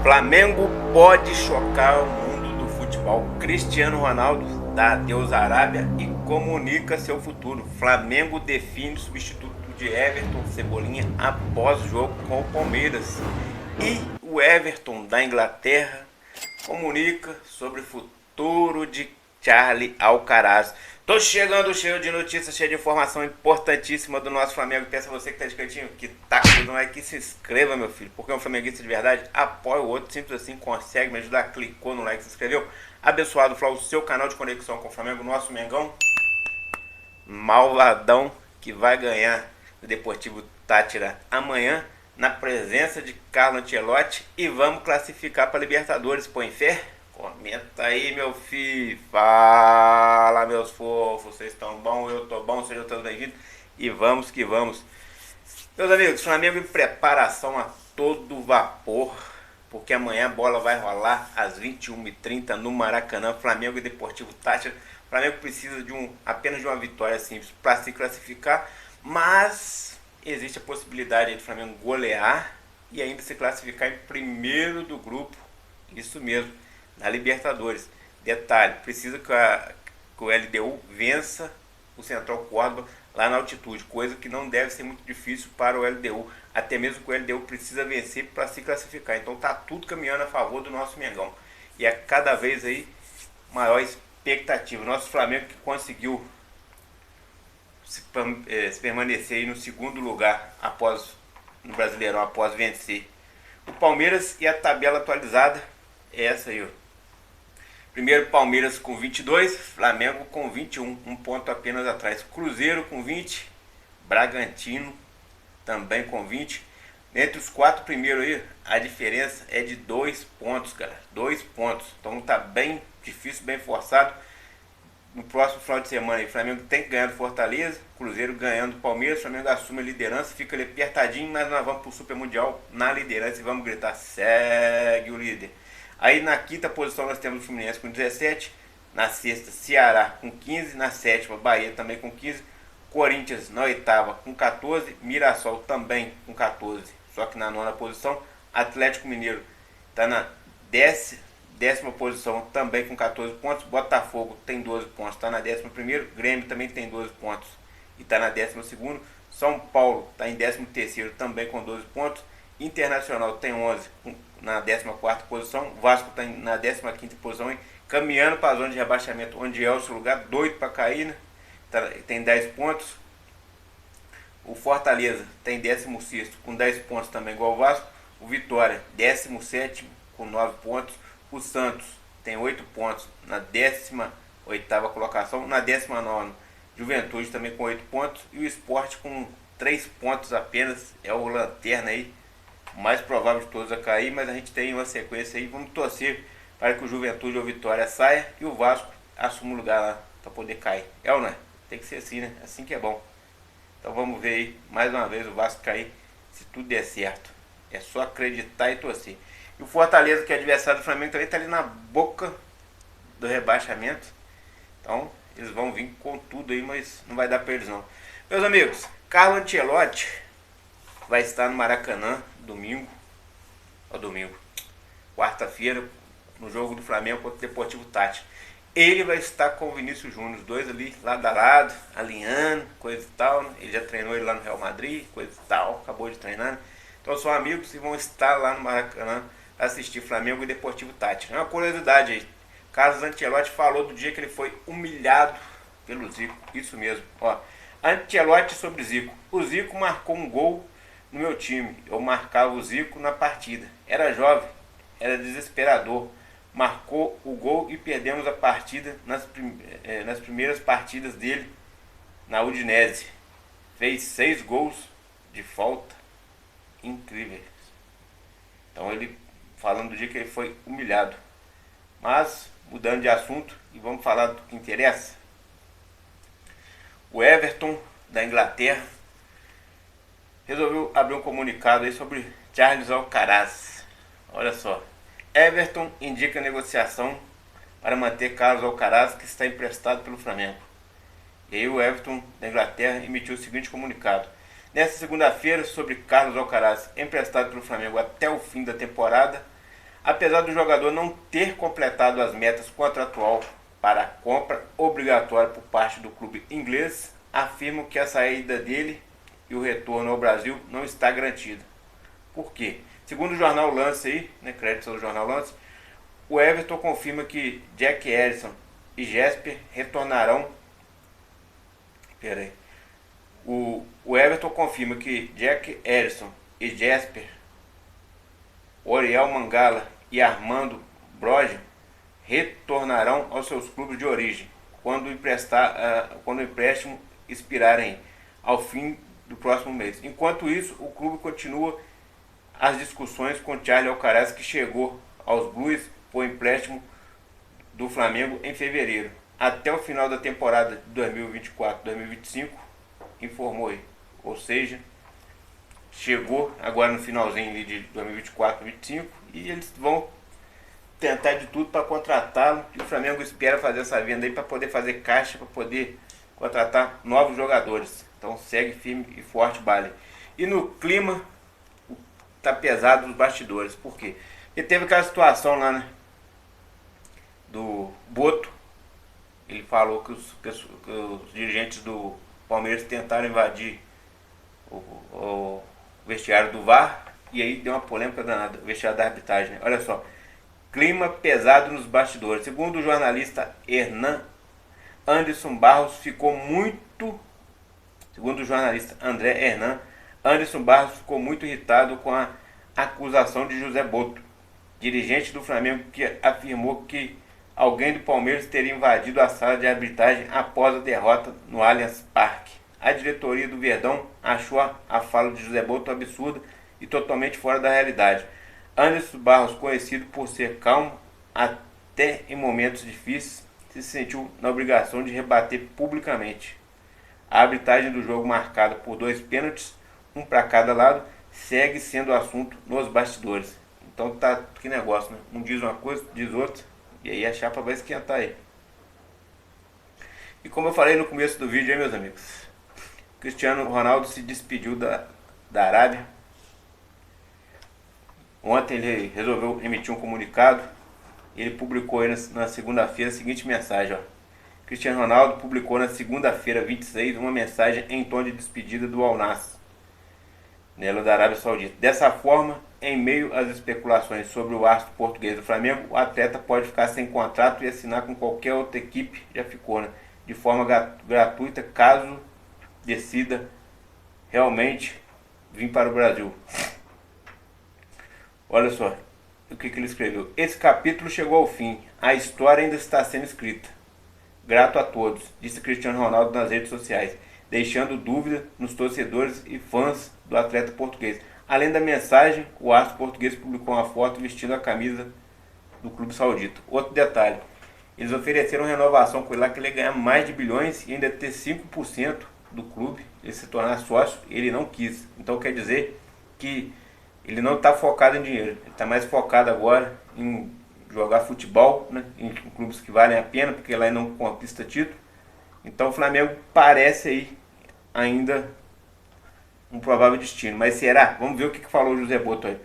Flamengo pode chocar o mundo do futebol. Cristiano Ronaldo dá adeus à Arábia e comunica seu futuro. Flamengo define substituto de Everton Cebolinha após o jogo com o Palmeiras. E o Everton da Inglaterra comunica sobre o futuro de Charlie Alcaraz. Tô chegando cheio de notícias, cheio de informação importantíssima do nosso Flamengo. Peça você que tá de cantinho, que tá com o like, se inscreva, meu filho. Porque é um flamenguista de verdade, apoia o outro, simples assim, consegue me ajudar, clicou no like, se inscreveu. Abençoado, Flá, o seu canal de conexão com o Flamengo, nosso Mengão. Malvadão, que vai ganhar o Deportivo Táchira amanhã, na presença de Carlo Ancelotti. E vamos classificar para Libertadores, põe fé? Comenta aí, meu filho. Fala, meus fofos. Vocês estão bom? Eu tô bom. Sejam todos bem-vindos. E vamos que vamos. Meus amigos, Flamengo em preparação a todo vapor. Porque amanhã a bola vai rolar às 21h30 no Maracanã. Flamengo e Deportivo Táchira. O Flamengo precisa de apenas de uma vitória simples para se classificar. Mas existe a possibilidade de o Flamengo golear e ainda se classificar em primeiro do grupo. Isso mesmo. Na Libertadores. Detalhe, precisa que o LDU vença o Central Córdoba lá na altitude, coisa que não deve ser muito difícil para o LDU, até mesmo que o LDU precisa vencer para se classificar. Então tá tudo caminhando a favor do nosso Mengão. E é cada vez aí maior expectativa. Nosso Flamengo que conseguiu se permanecer aí no segundo lugar no Brasileirão após vencer o Palmeiras, e a tabela atualizada é essa aí, ó. Primeiro Palmeiras com 22, Flamengo com 21, um ponto apenas atrás. Cruzeiro com 20, Bragantino também com 20. Entre os quatro primeiros aí, a diferença é de 2 pontos, cara. 2 pontos. Então tá bem difícil, bem forçado. No próximo final de semana aí, Flamengo tem que ganhar do Fortaleza, Cruzeiro ganhando do Palmeiras, Flamengo assume a liderança, fica ali apertadinho, mas nós vamos pro Super Mundial na liderança e vamos gritar: segue o líder. Aí na quinta posição nós temos o Fluminense com 17, na sexta Ceará com 15, na sétima Bahia também com 15, Corinthians na oitava com 14, Mirassol também com 14, só que na nona posição Atlético Mineiro está na décima posição também com 14 pontos, Botafogo tem 12 pontos, está na 11ª, Grêmio também tem 12 pontos e está na 12ª, São Paulo está em 13º também com 12 pontos, Internacional tem 11 na 14ª posição, Vasco está na 15ª posição, hein? Caminhando para a zona de rebaixamento, onde é o seu lugar, doido para cair, né? Tem 10 pontos. O Fortaleza tem 16º com 10 pontos também, igual o Vasco. O Vitória 17º com 9 pontos. O Santos tem 8 pontos na 18ª colocação. Na 19ª, Juventude também com 8 pontos. E o Sport com 3 pontos apenas, é o lanterna aí, o mais provável de todos a cair, mas a gente tem uma sequência aí. Vamos torcer para que o Juventude ou Vitória saia e o Vasco assuma o lugar lá para poder cair. É ou não é? Tem que ser assim, né? Assim que é bom. Então vamos ver aí mais uma vez o Vasco cair, se tudo der certo. É só acreditar e torcer. E o Fortaleza, que é adversário do Flamengo, também está ali na boca do rebaixamento. Então eles vão vir com tudo aí, mas não vai dar para eles não. Meus amigos, Carlo Ancelotti vai estar no Maracanã quarta-feira, no jogo do Flamengo contra o Deportivo Táchira. Ele vai estar com o Vinícius Júnior, os dois ali lado a lado, alinhando, coisa e tal, né? Ele já treinou ele lá no Real Madrid, coisa e tal, acabou de treinar, né? Então são amigos e vão estar lá no Maracanã assistir Flamengo e Deportivo Táchira. É uma curiosidade aí, Carlos Ancelotti falou do dia que ele foi humilhado pelo Zico, isso mesmo, ó. Ancelotti sobre Zico: o Zico marcou um gol no meu time, eu marcava o Zico na partida, era jovem, era desesperador, marcou o gol e perdemos a partida nas primeiras partidas dele na Udinese, fez 6 gols de falta incríveis. Então ele falando do dia que ele foi humilhado. Mas mudando de assunto e vamos falar do que interessa. O Everton da Inglaterra resolveu abrir um comunicado aí sobre Charles Alcaraz. Olha só. Everton indica negociação para manter Carlos Alcaraz, que está emprestado pelo Flamengo. E aí o Everton da Inglaterra emitiu o seguinte comunicado: nesta segunda-feira, sobre Carlos Alcaraz, emprestado pelo Flamengo até o fim da temporada, Apesar do jogador não ter completado as metas contratual para a compra obrigatória por parte do clube inglês, afirmam que a saída dele e o retorno ao Brasil não está garantida. Por quê? Segundo o jornal Lance aí, né, crédito ao jornal Lance, o Everton confirma que Jack Harrison e Jesper retornarão. O Everton confirma que Jack Harrison e Jesper, Oriel Mangala e Armando Broja retornarão aos seus clubes de origem quando o empréstimo expirarem ao fim do próximo mês. Enquanto isso, o clube continua as discussões com Charlie Alcaraz, que chegou aos Blues por empréstimo do Flamengo em fevereiro. Até o final da temporada de 2024-2025, informou aí. Ou seja, chegou agora no finalzinho ali de 2024-2025 e eles vão tentar de tudo para contratá-lo. E o Flamengo espera fazer essa venda aí para poder fazer caixa, para poder contratar novos jogadores. Então segue firme e forte, Bale. E no clima, tá pesado os bastidores. Por quê? Porque teve aquela situação lá, né, do Boto. Ele falou que os dirigentes do Palmeiras tentaram invadir o vestiário do VAR. E aí deu uma polêmica danada, o vestiário da arbitragem, né? Olha só. Clima pesado nos bastidores. Segundo o jornalista Anderson Barros ficou muito irritado com a acusação de José Boto, dirigente do Flamengo, que afirmou que alguém do Palmeiras teria invadido a sala de arbitragem após a derrota no Allianz Parque. A diretoria do Verdão achou a fala de José Boto absurda e totalmente fora da realidade. Anderson Barros, conhecido por ser calmo até em momentos difíceis, se sentiu na obrigação de rebater publicamente. A arbitragem do jogo, marcada por 2 pênaltis, um para cada lado, segue sendo assunto nos bastidores. Então tá que negócio, né? Um diz uma coisa, diz outra, e aí a chapa vai esquentar aí. E como eu falei no começo do vídeo aí, meus amigos, Cristiano Ronaldo se despediu da Arábia. Ontem ele resolveu emitir um comunicado. Ele publicou aí na segunda-feira a seguinte mensagem, ó. Cristiano Ronaldo publicou na segunda-feira, 26, uma mensagem em tom de despedida do Al Nassr, nela da Arábia Saudita. Dessa forma, em meio às especulações sobre o astro português do Flamengo, o atleta pode ficar sem contrato e assinar com qualquer outra equipe, já ficou, né, de forma gratuita, caso decida realmente vir para o Brasil. Olha só o que ele escreveu. Esse capítulo chegou ao fim. A história ainda está sendo escrita. Grato a todos, disse Cristiano Ronaldo nas redes sociais, deixando dúvida nos torcedores e fãs do atleta português. Além da mensagem, o astro português publicou uma foto vestindo a camisa do clube saudita. Outro detalhe, eles ofereceram renovação com ele lá, que ele ia ganhar mais de bilhões e ainda ter 5% do clube, ele se tornar sócio. Ele não quis. Então quer dizer que ele não está focado em dinheiro, ele está mais focado agora em jogar futebol, né, em clubes que valem a pena, porque lá ele não conquista título. Então o Flamengo parece aí ainda um provável destino. Mas será? Vamos ver o que falou o José Boto aí.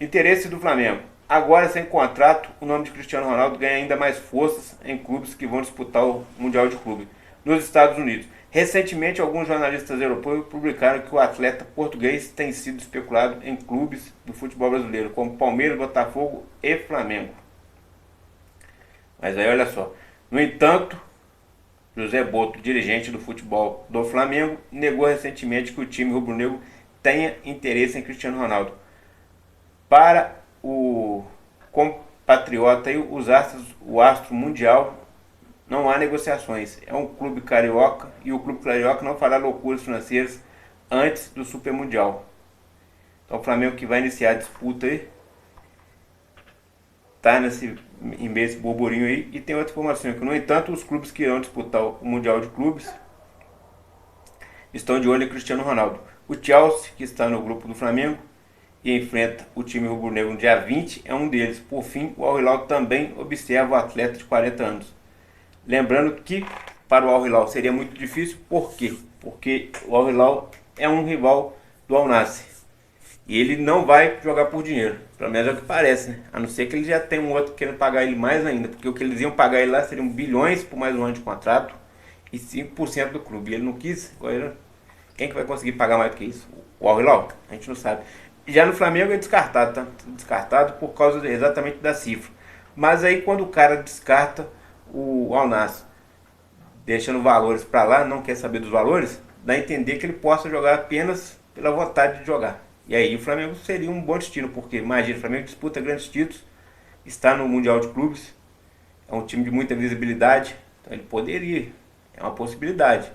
Interesse do Flamengo. Agora, sem contrato, o nome de Cristiano Ronaldo ganha ainda mais forças em clubes que vão disputar o Mundial de Clube nos Estados Unidos. Recentemente, alguns jornalistas europeus publicaram que o atleta português tem sido especulado em clubes do futebol brasileiro, como Palmeiras, Botafogo e Flamengo. Mas aí olha só. No entanto, José Boto, dirigente do futebol do Flamengo, negou recentemente que o time rubro-negro tenha interesse em Cristiano Ronaldo. Para o compatriota e o astro mundial, não há negociações. É um clube carioca e o clube carioca não fará loucuras financeiras antes do Super Mundial. Então o Flamengo, que vai iniciar a disputa aí, tá em meio desse burburinho aí. E tem outra informação que, no entanto, os clubes que irão disputar o Mundial de Clubes estão de olho em Cristiano Ronaldo. O Chelsea, que está no grupo do Flamengo e enfrenta o time rubro-negro no dia 20, é um deles. Por fim, o Al Hilal também observa o atleta de 40 anos. Lembrando que para o Al Hilal seria muito difícil. Por quê? Porque o Al Hilal é um rival do Al Nassr. E ele não vai jogar por dinheiro, pelo menos é o que parece, né? A não ser que ele já tenha um outro querendo pagar ele mais ainda, porque o que eles iam pagar ele lá seriam bilhões por mais um ano de contrato e 5% do clube. E ele não quis, quem que vai conseguir pagar mais do que isso? O Al Hilal? A gente não sabe. Já no Flamengo é descartado, tá? Descartado por causa exatamente da cifra. Mas aí quando o cara descarta o Al Nassr, deixando valores para lá, não quer saber dos valores, dá a entender que ele possa jogar apenas pela vontade de jogar. E aí o Flamengo seria um bom destino, porque imagina, o Flamengo disputa grandes títulos, está no Mundial de Clubes, é um time de muita visibilidade, então ele poderia, é uma possibilidade.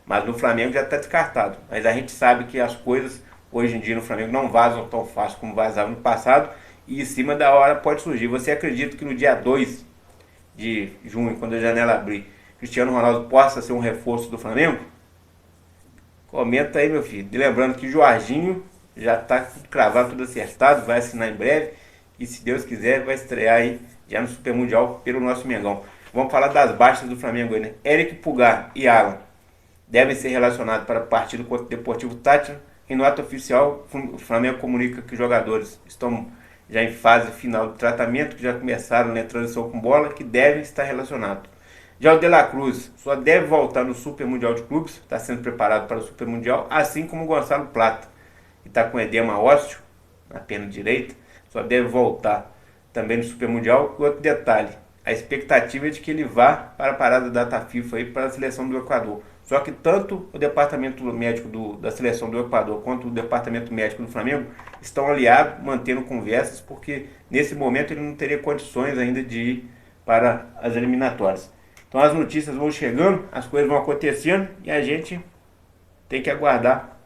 Mas no Flamengo já está descartado. Mas a gente sabe que as coisas hoje em dia no Flamengo não vazam tão fácil como vazavam no passado, e em cima da hora pode surgir. Você acredita que no dia 2 de junho, quando a janela abrir, Cristiano Ronaldo possa ser um reforço do Flamengo? Comenta aí, meu filho. E lembrando que Jorginho já está tudo cravado, tudo acertado, vai assinar em breve. E se Deus quiser, vai estrear aí já no Super Mundial pelo nosso Mengão. Vamos falar das baixas do Flamengo aí, né? Eric Pulgar e Alan devem ser relacionados para a partida contra o Deportivo Táchira. Em nota oficial, o Flamengo comunica que os jogadores estão já em fase final do tratamento, que já começaram na transição com bola, que devem estar relacionados. Já o De La Cruz só deve voltar no Super Mundial de Clubes, está sendo preparado para o Super Mundial, assim como o Gonçalo Plata, que está com edema ósseo na perna direita, só deve voltar também no Super Mundial. E outro detalhe, a expectativa é de que ele vá para a parada da data FIFA aí para a seleção do Equador. Só que tanto o departamento médico da seleção do Equador quanto o departamento médico do Flamengo estão aliados, mantendo conversas, porque nesse momento ele não teria condições ainda de ir para as eliminatórias. Então as notícias vão chegando, as coisas vão acontecendo e a gente tem que aguardar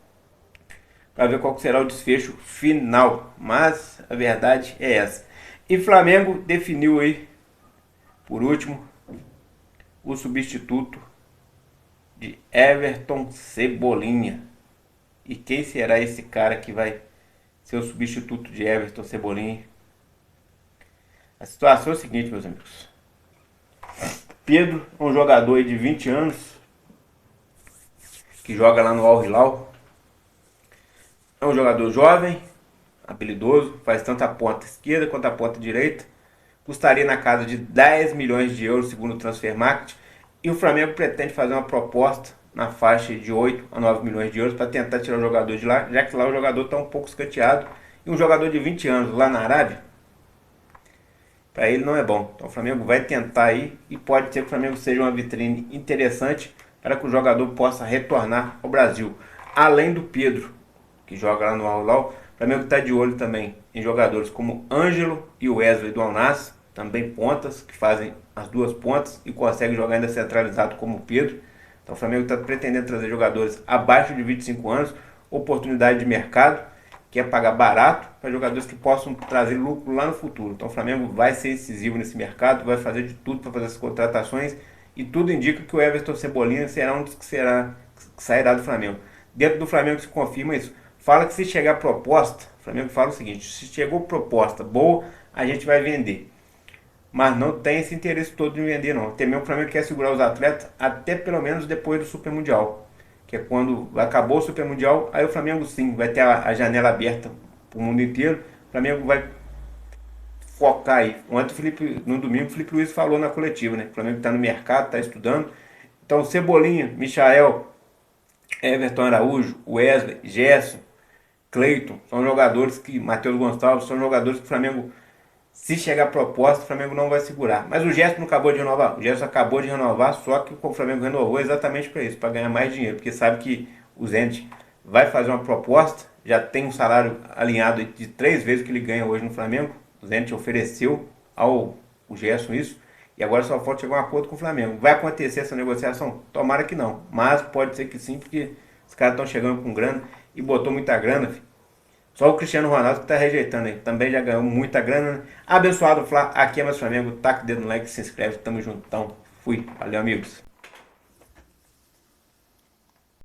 para ver qual será o desfecho final. Mas a verdade é essa. E Flamengo definiu aí, por último, o substituto de Everton Cebolinha. E quem será esse cara que vai ser o substituto de Everton Cebolinha? A situação é a seguinte, meus amigos. Pedro é um jogador de 20 anos que joga lá no Al Hilal. É um jogador jovem, habilidoso, faz tanto a ponta esquerda quanto a ponta direita. Custaria na casa de 10 milhões de euros, segundo o Transfermarkt. E o Flamengo pretende fazer uma proposta na faixa de 8 a 9 milhões de euros para tentar tirar o jogador de lá, já que lá o jogador está um pouco escanteado. E um jogador de 20 anos lá na Arábia, para ele não é bom. Então o Flamengo vai tentar aí e pode ser que o Flamengo seja uma vitrine interessante para que o jogador possa retornar ao Brasil. Além do Pedro, que joga lá no Al Hilal, o Flamengo está de olho também em jogadores como Ângelo e Wesley do Al Nassr, também pontas, que fazem as duas pontas e conseguem jogar ainda centralizado como o Pedro. Então o Flamengo está pretendendo trazer jogadores abaixo de 25 anos, oportunidade de mercado, que é pagar barato para jogadores que possam trazer lucro lá no futuro. Então o Flamengo vai ser incisivo nesse mercado, vai fazer de tudo para fazer essas contratações e tudo indica que o Everton Cebolinha será um dos que sairá do Flamengo. Dentro do Flamengo se confirma isso. Fala que se chegar proposta, o Flamengo fala o seguinte: se chegou proposta boa, a gente vai vender. Mas não tem esse interesse todo em vender não. Até mesmo o Flamengo quer segurar os atletas até pelo menos depois do Super Mundial, que é quando acabou o Super Mundial, aí o Flamengo sim vai ter a janela aberta para o mundo inteiro. O Flamengo vai focar aí. Ontem no domingo o Felipe Luiz falou na coletiva, né? O Flamengo está no mercado, está estudando. Então Cebolinha, Michael, Everton Araújo, Wesley, Gerson, Cleiton, são jogadores que, Matheus Gonçalves, são jogadores que o Flamengo, se chegar a proposta, o Flamengo não vai segurar. Mas o Gerson não acabou de renovar. O Gerson acabou de renovar, só que o Flamengo renovou exatamente para isso, para ganhar mais dinheiro. Porque sabe que o Zende vai fazer uma proposta, já tem um salário alinhado de 3 vezes o que ele ganha hoje no Flamengo. O Zende ofereceu ao Gerson isso. E agora só falta chegar a um acordo com o Flamengo. Vai acontecer essa negociação? Tomara que não. Mas pode ser que sim, porque os caras estão chegando com grana e botou muita grana, filho. Só o Cristiano Ronaldo que está rejeitando aí. Também já ganhou muita grana, né? Abençoado, Flá. Aqui é mais Flamengo. Taca o dedo no like, se inscreve. Tamo juntão. Fui. Valeu, amigos.